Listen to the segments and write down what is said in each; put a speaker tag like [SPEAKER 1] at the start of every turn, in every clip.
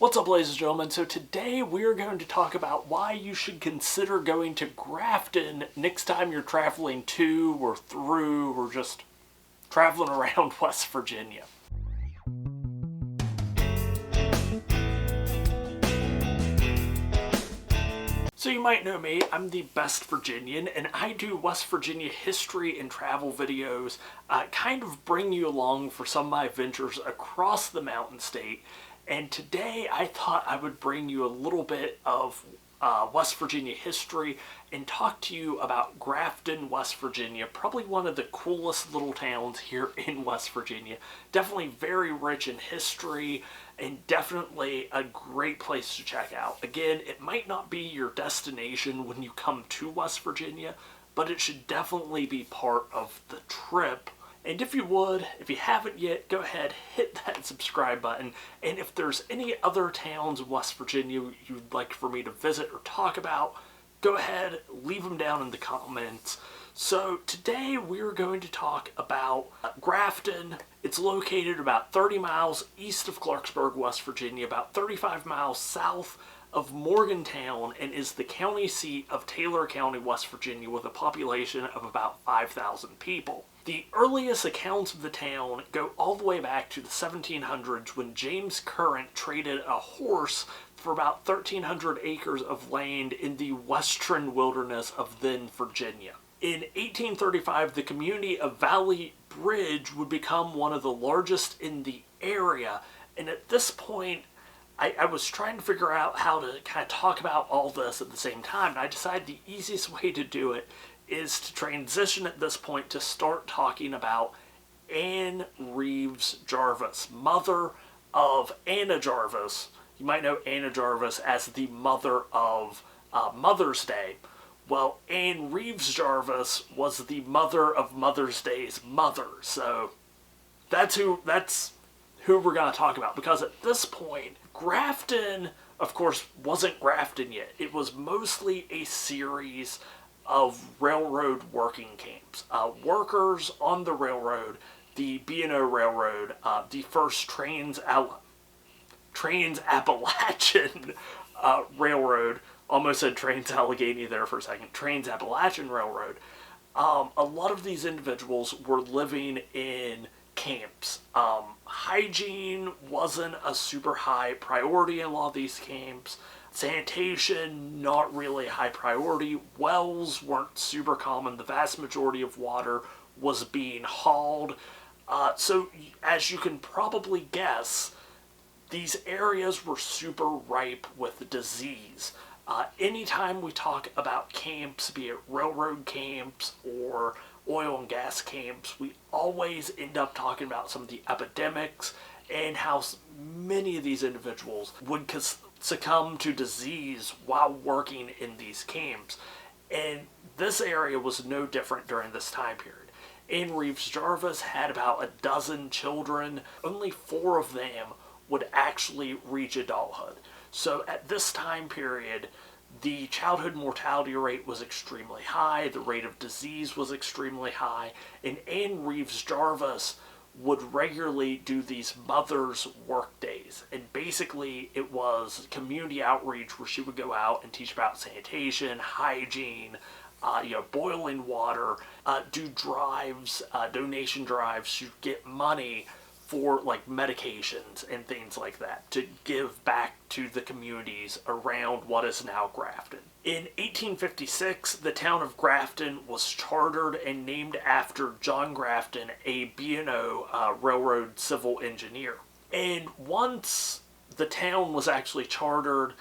[SPEAKER 1] What's up, ladies and gentlemen? So today we're going to talk about why you should consider going to Grafton next time you're traveling to or through or just traveling around West Virginia. So you might know me, I'm the Best Virginian, and I do West Virginia history and travel videos, kind of bring you along for some of my adventures across the Mountain State. And today I thought I would bring you a little bit of West Virginia history and talk to you about Grafton, West Virginia, probably one of the coolest little towns here in West Virginia. Definitely very rich in history and definitely a great place to check out. Again, it might not be your destination when you come to West Virginia, but it should definitely be part of the trip. And if you haven't yet, go ahead, hit that subscribe button. And if there's any other towns in West Virginia you'd like for me to visit or talk about, go ahead, leave them down in the comments. So today we're going to talk about Grafton. It's located about 30 miles east of Clarksburg, West Virginia, about 35 miles south of Morgantown, and is the county seat of Taylor County, West Virginia, with a population of about 5,000 people. The earliest accounts of the town go all the way back to the 1700s when James Current traded a horse for about 1,300 acres of land in the western wilderness of then Virginia. In 1835, the community of Valley Bridge would become one of the largest in the area, and at this point, I was trying to figure out how to kind of talk about all this at the same time, and I decided the easiest way to do it is to transition at this point to start talking about Anne Reeves Jarvis, mother of Anna Jarvis. You might know Anna Jarvis as the mother of Mother's Day. Well, Anne Reeves Jarvis was the mother of Mother's Day's mother, so that's who we're going to talk about, because at this point, Grafton, of course, wasn't Grafton yet. It was mostly a series of railroad working camps. Workers on the railroad, the B&O Railroad, the first Trans-Appalachian Railroad, almost said Trans-Allegheny there for a second, Trans-Appalachian Railroad. A lot of these individuals were living in camps. Hygiene wasn't a super high priority in a lot of these camps. Sanitation, not really a high priority. Wells weren't super common. The vast majority of water was being hauled. So as you can probably guess, these areas were super ripe with disease. Anytime we talk about camps, be it railroad camps or oil and gas camps, we always end up talking about some of the epidemics and how many of these individuals would succumb to disease while working in these camps. And this area was no different during this time period. Anne Reeves Jarvis had about a dozen children. Only 4 of them would actually reach adulthood. So at this time period, the childhood mortality rate was extremely high, the rate of disease was extremely high, and Anne Reeves Jarvis would regularly do these mother's work days. And basically it was community outreach where she would go out and teach about sanitation, hygiene, boiling water, do drives, donation drives to get money for like medications and things like that to give back to the communities around what is now Grafton. In 1856, the town of Grafton was chartered and named after John Grafton, a B&O railroad civil engineer. And once the town was actually chartered,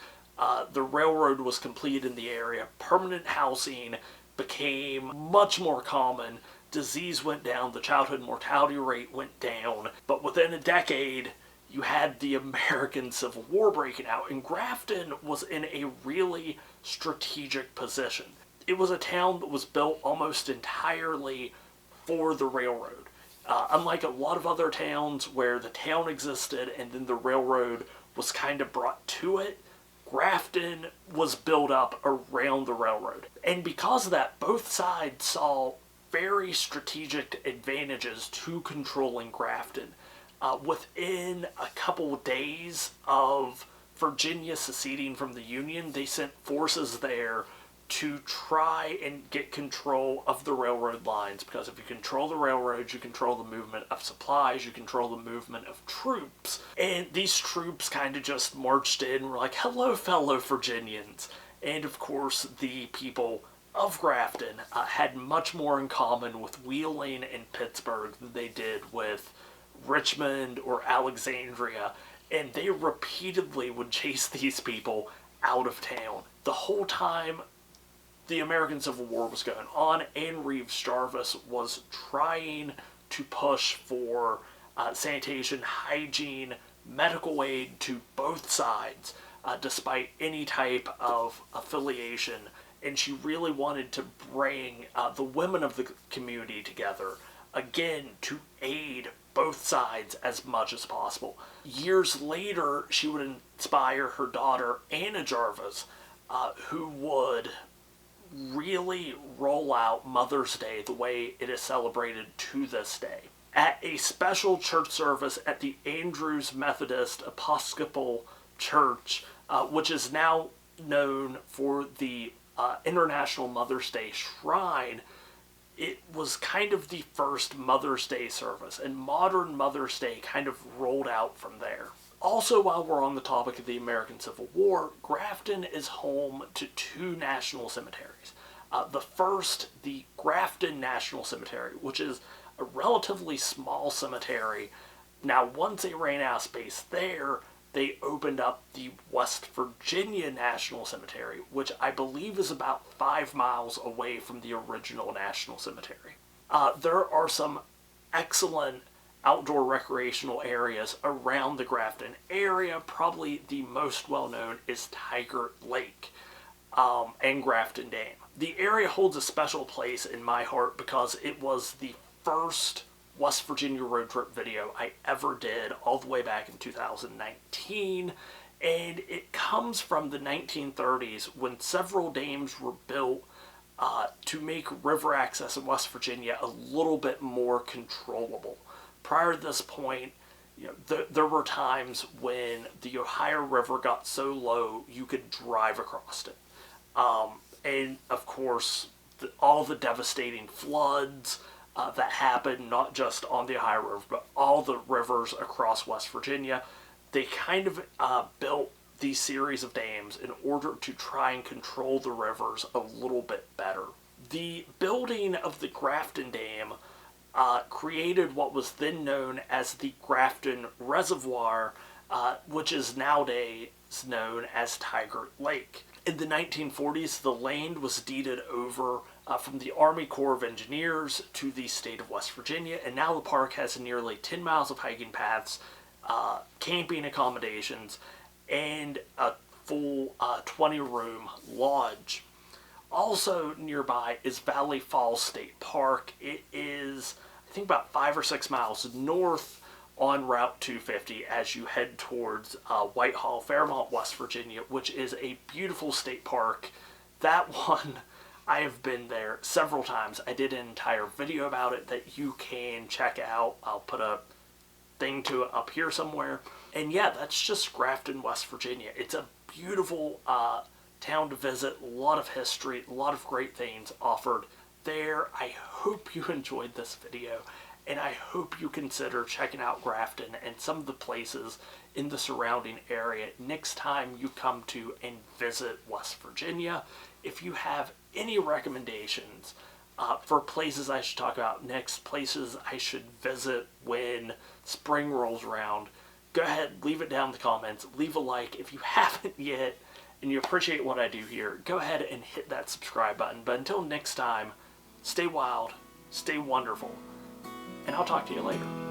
[SPEAKER 1] the railroad was completed in the area, permanent housing became much more common. Disease went down, the childhood mortality rate went down, but within a decade, you had the American Civil War breaking out, and Grafton was in a really strategic position. It was a town that was built almost entirely for the railroad. Unlike a lot of other towns where the town existed and then the railroad was kind of brought to it, Grafton was built up around the railroad. And because of that, both sides saw very strategic advantages to controlling Grafton. Within a couple days of Virginia seceding from the Union, they sent forces there to try and get control of the railroad lines, because if you control the railroads, you control the movement of supplies, you control the movement of troops. And these troops kind of just marched in and were like, hello, fellow Virginians. And of course, the people of Grafton had much more in common with Wheeling and Pittsburgh than they did with Richmond or Alexandria, and they repeatedly would chase these people out of town. The whole time the American Civil War was going on, and Reeves Jarvis was trying to push for sanitation, hygiene, medical aid to both sides, despite any type of affiliation. And she really wanted to bring the women of the community together, again, to aid both sides as much as possible. Years later, she would inspire her daughter, Anna Jarvis, who would really roll out Mother's Day the way it is celebrated to this day. At a special church service at the Andrews Methodist Episcopal Church, which is now known for the International Mother's Day Shrine, it was kind of the first Mother's Day service, and modern Mother's Day kind of rolled out from there. Also, while we're on the topic of the American Civil War, Grafton is home to two national cemeteries. The first, the Grafton National Cemetery, which is a relatively small cemetery. Now, once they ran out of space there, they opened up the West Virginia National Cemetery, which I believe is about 5 miles away from the original National Cemetery. There are some excellent outdoor recreational areas around the Grafton area. Probably the most well-known is Tiger Lake and Grafton Dam. The area holds a special place in my heart because it was the first West Virginia road trip video I ever did, all the way back in 2019, and it comes from the 1930s when several dams were built to make river access in West Virginia a little bit more controllable. Prior to this point, there were times when the Ohio River got so low you could drive across it. And of course, all the devastating floods that happened, not just on the Ohio River, but all the rivers across West Virginia, they kind of built these series of dams in order to try and control the rivers a little bit better. The building of the Grafton Dam created what was then known as the Grafton Reservoir, which is nowadays known as Tiger Lake. In the 1940s, the land was deeded over from the Army Corps of Engineers to the state of West Virginia, and now the park has nearly 10 miles of hiking paths, camping accommodations, and a full 20-room lodge. Also nearby is Valley Falls State Park. It is, I think, about 5 or 6 miles north on Route 250 as you head towards Whitehall, Fairmont, West Virginia, which is a beautiful state park. That one, I have been there several times. I did an entire video about it that you can check out. I'll put a thing to it up here somewhere. And yeah, that's just Grafton, West Virginia. It's a beautiful town to visit, a lot of history, a lot of great things offered there. I hope you enjoyed this video, and I hope you consider checking out Grafton and some of the places in the surrounding area next time you come to and visit West Virginia. If you have any recommendations for places I should talk about next, places I should visit when spring rolls around, go ahead, leave it down in the comments, leave a like. If you haven't yet and you appreciate what I do here, go ahead and hit that subscribe button. But until next time, stay wild, stay wonderful, and I'll talk to you later.